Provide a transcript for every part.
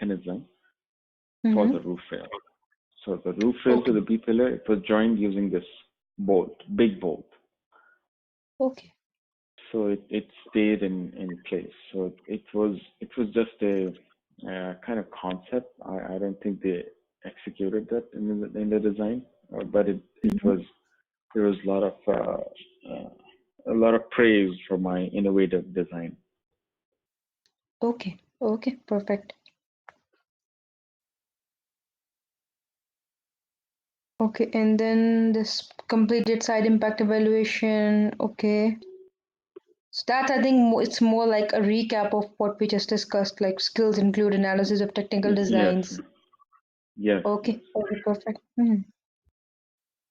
mechanism for the roof rail. So the roof rail to Okay. the B pillar, it was joined using this bolt, big bolt. Okay. So it stayed in place. So it was just a kind of concept. I don't think they executed that in the design, but it Mhm. was there was a lot of praise for my innovative design. Okay. Okay. Perfect. Okay. And then this completed site impact evaluation. Okay. So that I think it's more like a recap of what we just discussed, like skills include analysis of technical Yes, designs. yes, yes. Okay. Okay. Perfect.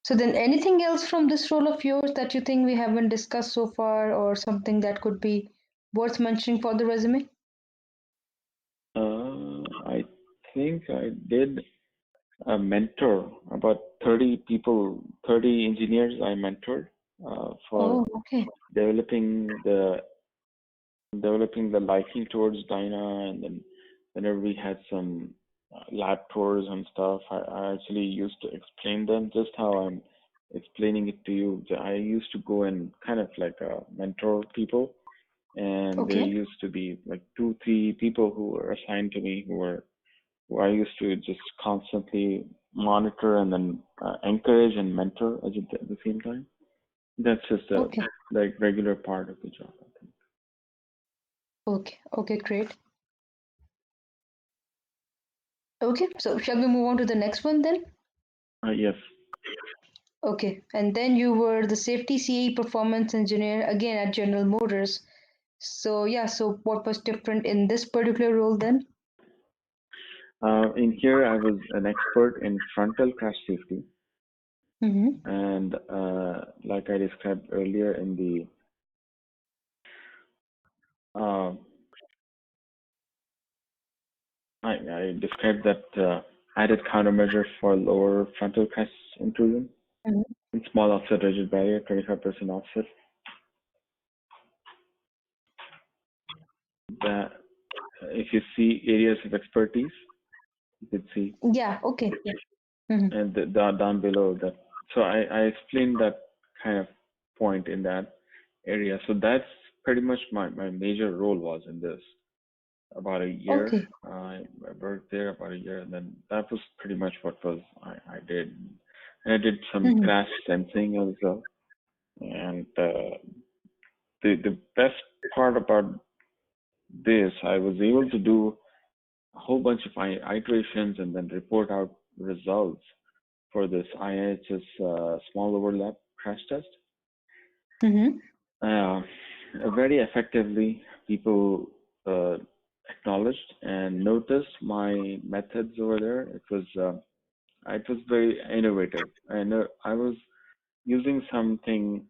So then anything else from this role of yours that you think we haven't discussed so far or something that could be worth mentioning for the resume? I think I did a mentor about 30 people, 30 engineers I mentored for Oh, okay. developing the liking towards Dyna, and then whenever we had some lab tours and stuff, I actually used to explain them just how I'm explaining it to you. I used to go and kind of like mentor people, and there Okay. used to be like 2, 3 people who were assigned to me who I used to just constantly monitor and then encourage and mentor at the same time. That's just a Okay. like regular part of the job, I think. Okay. Okay. Great. Okay. So shall we move on to the next one then? Yes. Okay. And then you were the safety CE performance engineer again at General Motors. So yeah. So what was different in this particular role then? In here, I was an expert in frontal crash safety, Mm-hmm. and like I described earlier in the uh, I described that added countermeasure for lower frontal crash intrusion in small offset rigid barrier, 25% offset. That if you see areas of expertise, you could see, Yeah. Okay. Yeah. Mm-hmm. and down below that. So I explained that kind of point in that area. So that's pretty much my major role was in this. About a year. Okay. I worked there about a year, and then that was pretty much what was I did. And I did some Mm-hmm. crash sensing as well. And the best part about this, I was able to do a whole bunch of iterations and then report out results for this IIHS small overlap crash test. Mm-hmm. Uh, Very effectively, people acknowledged and noticed my methods over there. It was very innovative, and I was using something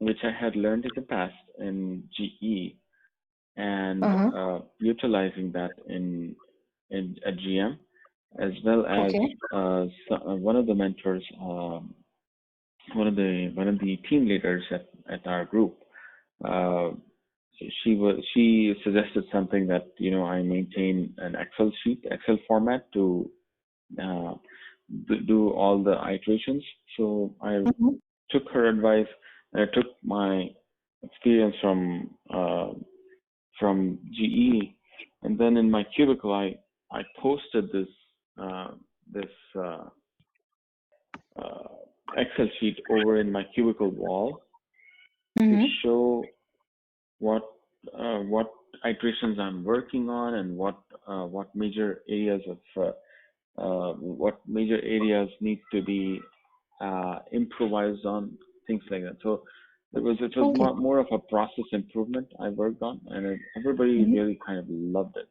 which I had learned in the past in GE, and Uh-huh. utilizing that in at GM, as well as Okay. one of the mentors, one of the team leaders at our group. Uh, she suggested something that I maintain an Excel format to uh, do all the iterations. So I Mm-hmm. took her advice, and I took my experience from GE, and then in my cubicle I posted uh, this uh, Excel sheet over in my cubicle wall to Mm-hmm. show what what iterations I'm working on, and what major areas of what major areas need to be improvised on, things like that. So it was Okay. more of a process improvement I worked on, and everybody Mm-hmm. really kind of loved it.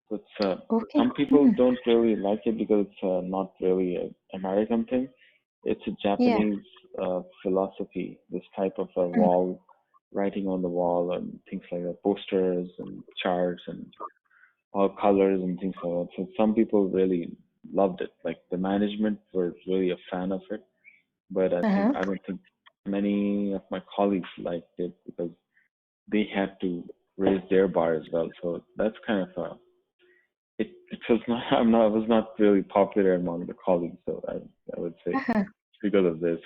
So it's Okay. some people don't really like it because it's not really an American thing. It's a Yeah. Japanese philosophy. This type of wall writing on the wall and things like that, posters and charts and all colors and things like that. So some people really loved it. Like the management were really a fan of it, but Uh-huh. I don't think many of my colleagues liked it because they had to raise their bar as well. So that's kind of it was not I was not really popular among the colleagues, so I would say because of this.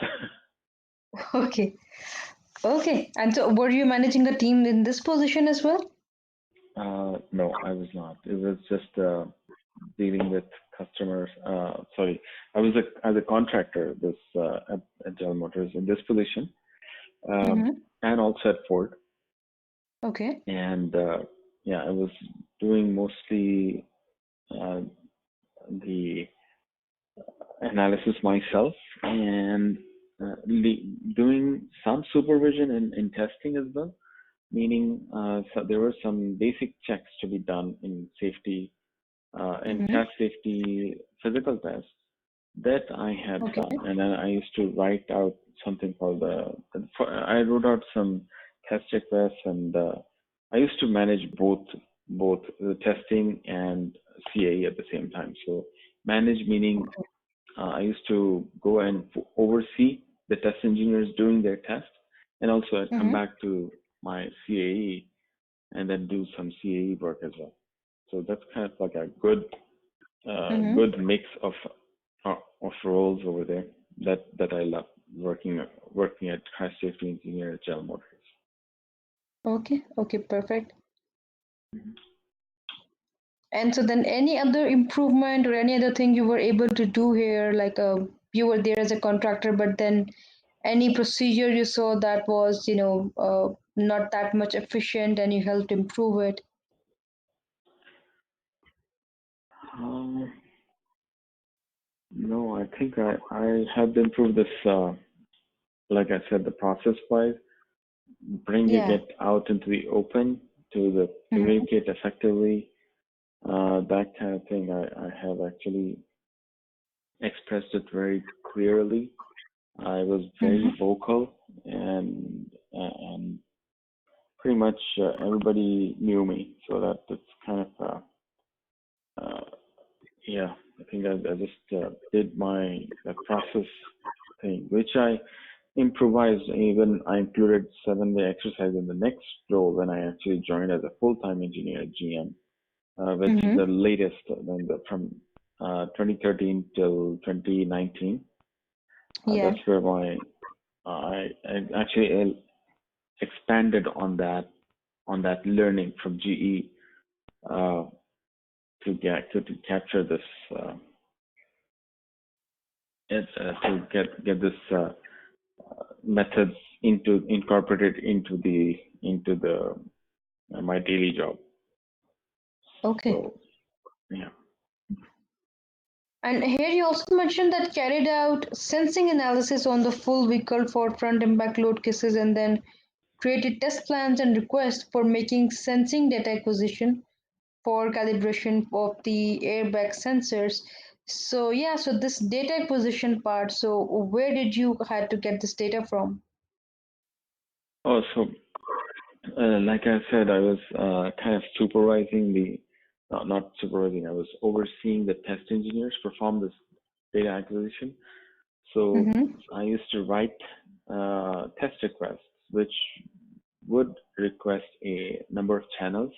Okay. Okay. And so were you managing a team in this position as well? No, I was not. It was just dealing with customers. Sorry, I was as a contractor this at General Motors in this position, Mm-hmm. and also at Ford. Okay. And yeah, I was doing mostly uh, the analysis myself and doing some supervision in testing as well. Meaning, so there were some basic checks to be done in safety, in Mm-hmm. cat safety physical tests that I had Okay. done, and then I used to write out something called I wrote out some test requests, and I used to manage both the testing and CAE at the same time. So manage meaning I used to go and oversee the test engineers doing their test, and also I'd come Mm-hmm. back to my CAE and then do some CAE work as well. So that's kind of like a Mm-hmm. good mix of roles over there that I love working at crash safety engineer at General Motors. Okay. Okay. Perfect. And so then any other improvement or any other thing you were able to do here, like you were there as a contractor, but then any procedure you saw that was, not that much efficient and you helped improve it? Um, no, I think I have improved this. Like I said, the process wise, bringing Yeah. it out into the open to Mm-hmm. communicate effectively. That kind of thing, I have actually expressed it very clearly. I was Mm-hmm. very vocal, and pretty much everybody knew me. So that's kind of uh, yeah. I think I just did my that process thing, which I improvised. Even I included 7-day exercise in the next role when I actually joined as a full-time engineer at GM, which is the Mm-hmm. latest from 2013 till 2019. Yeah. That's where I actually expanded on that learning from GE uh, to capture this to get this methods into incorporated into the my daily job. Okay. So yeah. And here you also mentioned that carried out sensing analysis on the full vehicle for front impact load cases and then created test plans and requests for making sensing data acquisition for calibration of the airbag sensors. So yeah, so this data acquisition part, so where did you had to get this data from? Oh, so like I said, I was kind of supervising not supervising. I was overseeing the test engineers perform this data acquisition. So Mm-hmm. I used to write test requests, which would request a number of channels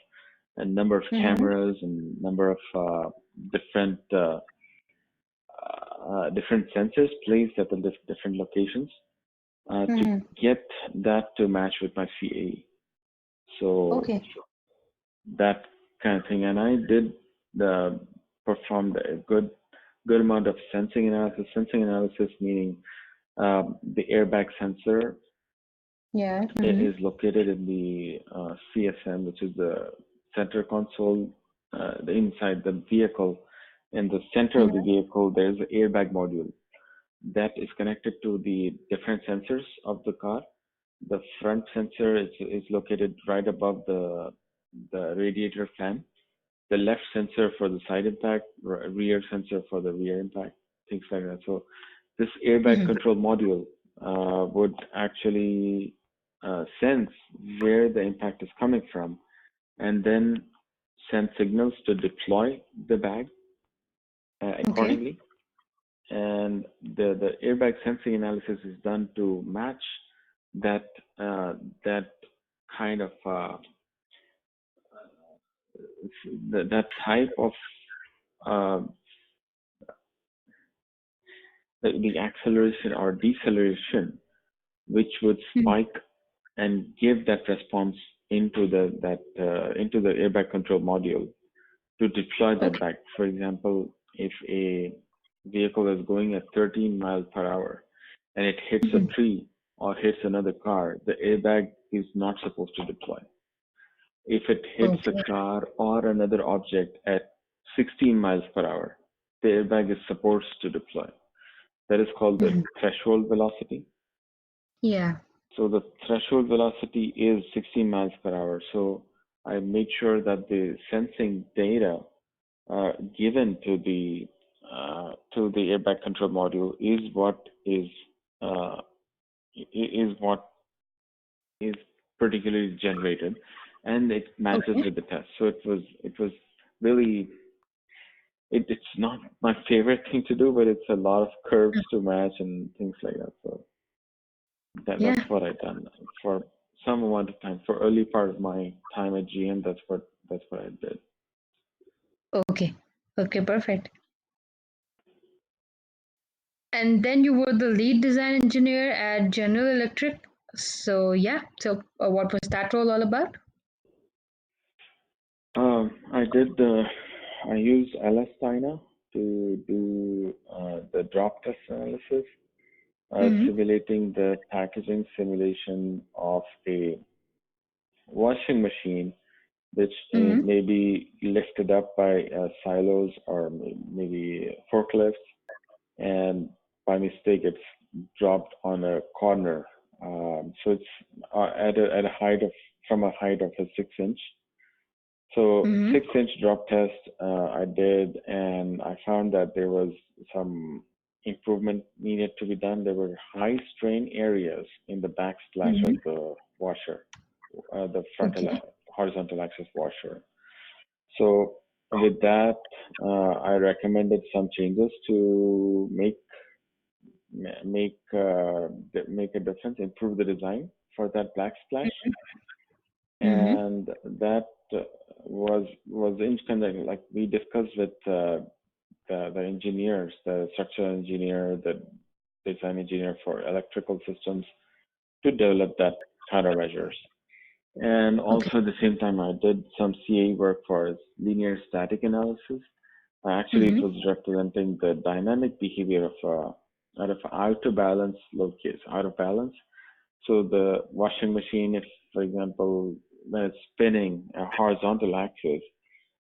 and number of Mm-hmm. cameras and number of different different sensors placed at the different locations to Mm-hmm. get that to match with my CAE. So Okay. that kind of thing, and I did the performed a good amount of sensing analysis. Sensing analysis meaning the airbag sensor Yeah. Mm-hmm. is located in the CSM, which is the center console, the inside the vehicle. In the center of the Mm-hmm. vehicle, there's an airbag module that is connected to the different sensors of the car. The front sensor is located right above the radiator fan. The left sensor for the side impact, rear sensor for the rear impact, things like that. So this airbag Mm-hmm. control module would actually sense where the impact is coming from and then send signals to deploy the bag Okay. accordingly. And the airbag sensing analysis is done to match that that kind of that type of um, the acceleration or deceleration, which would Mm. spike and give that response into into the airbag control module to deploy that Okay. back. For example, if a vehicle is going at 13 miles per hour and it hits a Mhm. tree or hits another car, the airbag is not supposed to deploy. If it hits a Okay. car or another object at 16 miles per hour, the airbag is supposed to deploy. That is called the Mhm. threshold velocity. Yeah. So the threshold velocity is 16 miles per hour. So I made sure that the sensing data given to the airbag control module uh, is what is particularly generated, and it matches Okay. with the test. So it was really it's not my favorite thing to do, but it's a lot of curves Mm. to match and things like that. So that's Yeah. what I done for some amount of time. For early part of my time at GM, that's what I did. Okay. Okay. Perfect. And then you were the lead design engineer at General Electric. So yeah. So what was that role all about? I did I used LS-DYNA to do the drop test analysis, Mm-hmm. simulating the packaging simulation of a washing machine, which Mm-hmm. may be lifted up by silos or maybe forklifts, and by mistake it's dropped on a corner. So it's at a height of from a height of a 6 inch. So Mm-hmm. 6 inch drop test I did, and I found that there was some improvement needed to be done. There were high strain areas in the backsplash Mm-hmm. of the washer, the frontal Okay. horizontal axis washer. So with that, I recommended some changes to make a difference, improve the design for that black splash, Mm-hmm. and that was in kind of like we discussed with the engineers, the structural engineer, the design engineer for electrical systems to develop that countermeasures. And Okay. also at the same time, I did some CA work for linear static analysis. Actually, it Mm-hmm. was representing the dynamic behavior out of out of balance load case, out of balance. So the washing machine, if for example, when it's spinning a horizontal axis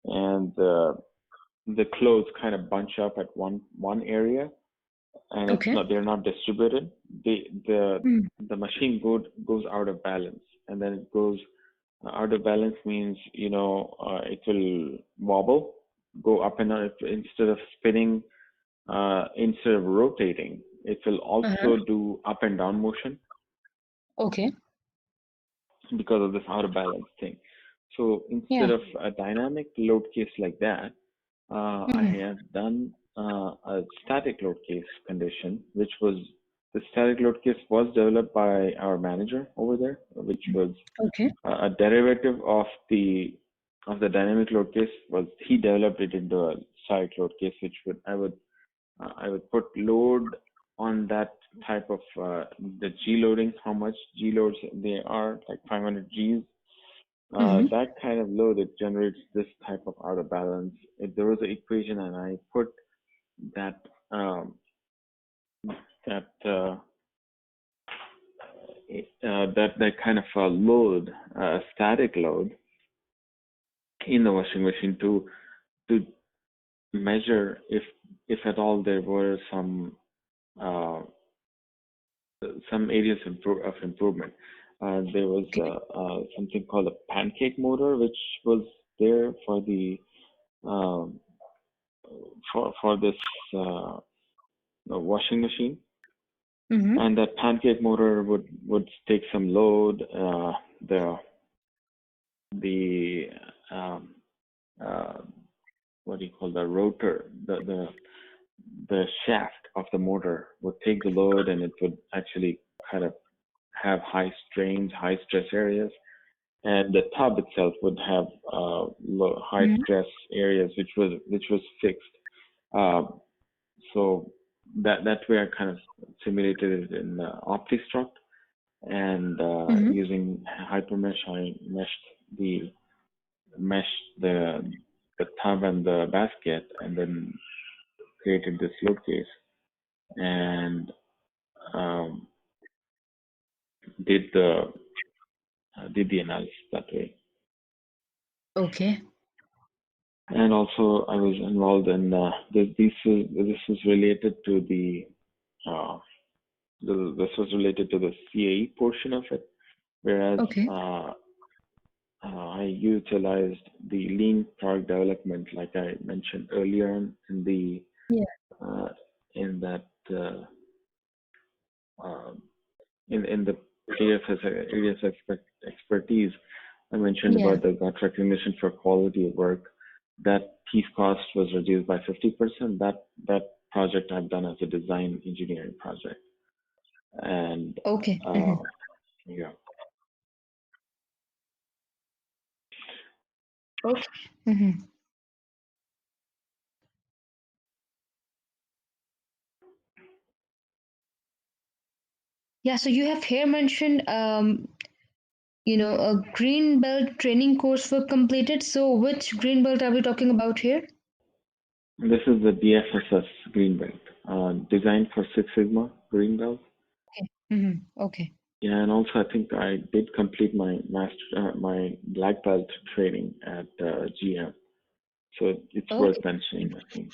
and the clothes kind of bunch up at one area and Okay. they're not distributed, the Mm. the machine goes out of balance, and then it goes out of balance means it will wobble, go up and down. Instead of spinning, instead of rotating, it will Uh-huh. also do up and down motion Okay. because of this out of balance thing. So instead Yeah. of a dynamic load case like that, I Mm-hmm. have done a static load case condition, which was the static load case was developed by our manager over there, which was Okay. a derivative of the dynamic load case. Was he developed it into a static load case, which I would put load on that type of the G loading, how much G loads they are, like 500 Gs. Mm-hmm. That kind of load, it generates this type of out of balance. If there was an equation and I put that um, that that kind of load, static load in the washing machine to measure if at all there were uh, some areas of improvement. There was Okay. something called a pancake motor, which was there for the um, for this uh, washing machine, Mm-hmm. and that pancake motor would take some load. The the um, uh, what do you call the rotor, the shaft of the motor would take the load, and it would actually kind of have high strains, high stress areas. and the tub itself would have high Mhm. stress areas, which was fixed. Uh, so that way I kind of simulated it in OptiStruct, and Mhm. using hypermesh, I meshed the tub and the basket, and then created this load case and um, did the analysis that way. Okay. And also, I was involved in this is related to uh, this was related to the CAE portion of it, whereas Okay. I utilized the lean product development, like I mentioned earlier on Yeah. uh, in that um, in the areas of expertise. I mentioned Yeah. about the gut recognition for quality of work. That piece cost was reduced by 50%. That project I've done as a design engineering project, and Okay. uh, yeah, Okay. Mhm. Yeah, so you have here mentioned, a green belt training course were completed. So which green belt are we talking about here? this is the DFSS green belt, designed for Six Sigma green belt. Okay. Okay. Yeah, and also I think I did complete my black belt training at GM, so it's worth Okay. mentioning, I think.